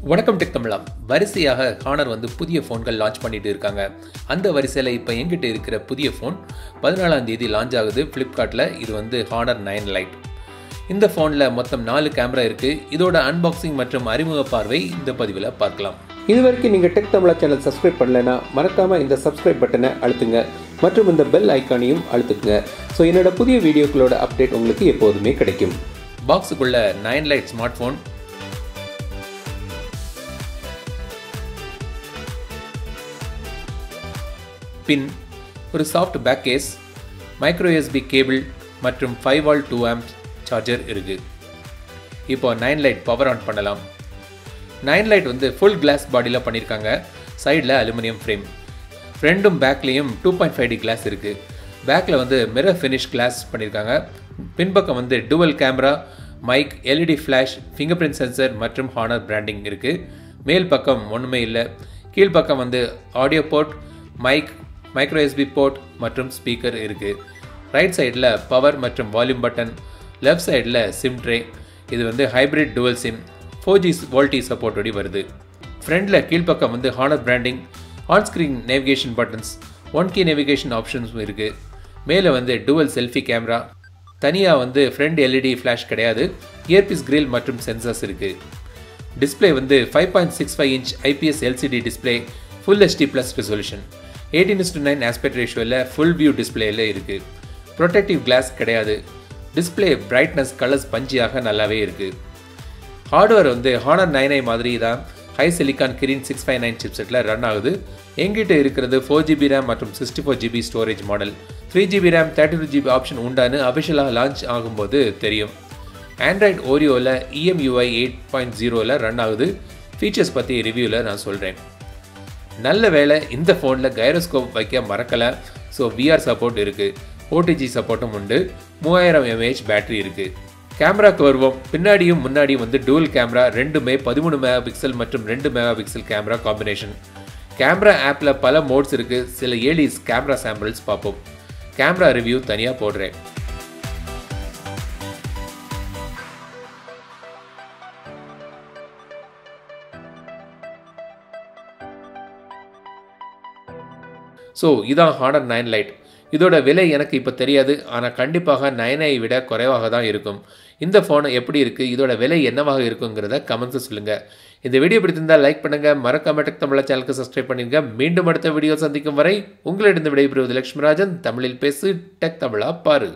வணக்கம் டெக் தமிழா. வரிசையாக ஹானர் புதிய ஃபோன்கள் லான்ச் பண்ணிட்டு இருக்காங்க. அந்த வரிசையில் இப்போ எங்கிட்ட இருக்கிற புதிய ஃபோன் 14ஆம் தேதி லான்ச் ஆகுது ஃப்ளிப்கார்ட்டில். இது ஹானர் 9 லைட். இந்த ஃபோனில் மொத்தம் 4 கேமரா இருக்குது. இதோட அன்பாக்சிங் மற்றும் அறிமுக பார்வை இந்த பதிவில் பார்க்கலாம். இது வரைக்கும் நீங்கள் டெக் தமிழா சேனல் சப்ஸ்கிரைப் பண்ணலைன்னா மறக்காமல் இந்த சப்ஸ்கிரைப் பட்டனை அழுத்துங்க மற்றும் இந்த பெல் ஐக்கானையும் அழுத்துக்குங்க. ஸோ என்னோட புதிய வீடியோக்களோட அப்டேட் உங்களுக்கு எப்போதுமே கிடைக்கும். பாக்ஸுக்குள்ள 9 லைட் ஸ்மார்ட் ஃபோன், பின், ஒரு soft back case, micro USB cable மற்றும் 5V 2A சார்ஜர் இருக்குது. இப்போ 9 லைட் பவர் ஆன் பண்ணலாம். 9 லைட் ஃபுல் கிளாஸ் பாடியில் பண்ணியிருக்காங்க. சைடில் அலுமினியம் ஃப்ரேம். ஃப்ரண்ட்டும் பேக்லேயும் 2.5D கிளாஸ் இருக்குது. பேக்கில் மிரர் ஃபினிஷ் கிளாஸ் பண்ணியிருக்காங்க. பின்பக்கம் dual camera, mic, LED flash, finger print sensor மற்றும் ஹானர் பிராண்டிங் இருக்குது. மேல் பக்கம் ஒன்றுமே இல்லை. கீழ்ப்பக்கம் audio port, mic, micro USB port மற்றும் ஸ்பீக்கர் இருக்குது. ரைட் சைடில் பவர் மற்றும் வால்யூம் பட்டன், லெஃப்ட் சைடில் சிம் ட்ரே. இது hybrid dual SIM, 4G VoLTE சப்போர்ட்டோடி வருது. ஃப்ரண்டில் கீழ்ப்பக்கம் Honor branding, on screen navigation buttons, 1K navigation ஆப்ஷன்ஸும் இருக்குது. மேலே டுவல் செல்ஃபி கேமரா, தனியாக ஃப்ரண்ட் LED ஃப்ளாஷ் கிடையாது. இயர்பீஸ் கிரில் மற்றும் சென்சர்ஸ் இருக்குது. Display 5.65 inch IPS LCD display, full HD plus resolution, 18:9 aspect ரேஷியோவில் ஃபுல் வியூ டிஸ்பிளேயில் இருக்குது. ப்ரொடெக்டிவ் கிளாஸ் கிடையாது. டிஸ்பிளே பிரைட்னஸ், கலர்ஸ் பஞ்சியாக நல்லாவே இருக்குது. ஹார்ட்வேர் ஹானர் 9i மாதிரி தான் ஹை சிலிக்கான் கிரீன் 659 சிப்செட்டில் ரன் ஆகுது. எங்கிட்ட இருக்கிறது 4GB RAM மற்றும் 64GB storage model. 3GB RAM 32GB option உண்டான்னு அஃபிஷியலாக லான்ச் ஆகும்போது தெரியும். ஆண்ட்ராய்டு ஓரியோவில் EMUI 8.0ல் ரன் ஆகுது. ஃபீச்சர்ஸ் பற்றி ரிவ்யூவில் நான் சொல்கிறேன். நல்ல வேளை இந்த ஃபோனில் கைரோஸ்கோப் வைக்க மறக்கலை. ஸோ VR சப்போர்ட் இருக்குது. OTG சப்போர்ட்டும் உண்டு. 3000 mAh பேட்டரி இருக்குது. கேமராக்கு வருவோம். பின்னாடியும் முன்னாடியும் டுவல் கேமரா, ரெண்டுமே 13 MP மற்றும் 2 MP கேமரா காம்பினேஷன். கேமரா ஆப்பில் பல மோட்ஸ் இருக்குது. சில ஏலிஸ் கேமரா சாம்பிள்ஸ் பார்ப்போம். கேமரா ரிவ்யூ தனியாக போடுறேன். ஸோ இதான் ஹானர் 9 லைட். இதோட விலை எனக்கு இப்போ தெரியாது. ஆனால் கண்டிப்பாக 9i விட குறைவாக தான் இருக்கும். இந்த ஃபோன் எப்படி இருக்குது, இதோட விலை என்னவாக இருக்குங்கிறத கமெண்ட்ஸை சொல்லுங்கள். இந்த வீடியோ பிடித்திருந்தால் லைக் பண்ணுங்கள். மறக்காம டெக் தமிழா சேனலுக்கு சப்ஸ்கிரைப் பண்ணிடுங்க. மீண்டும் அடுத்த வீடியோ சந்திக்கும் வரை உங்களிடம் விடைபெறுவது லட்சுமிராஜன். தமிழில் பேசு, டெக் தமிழா பாரு.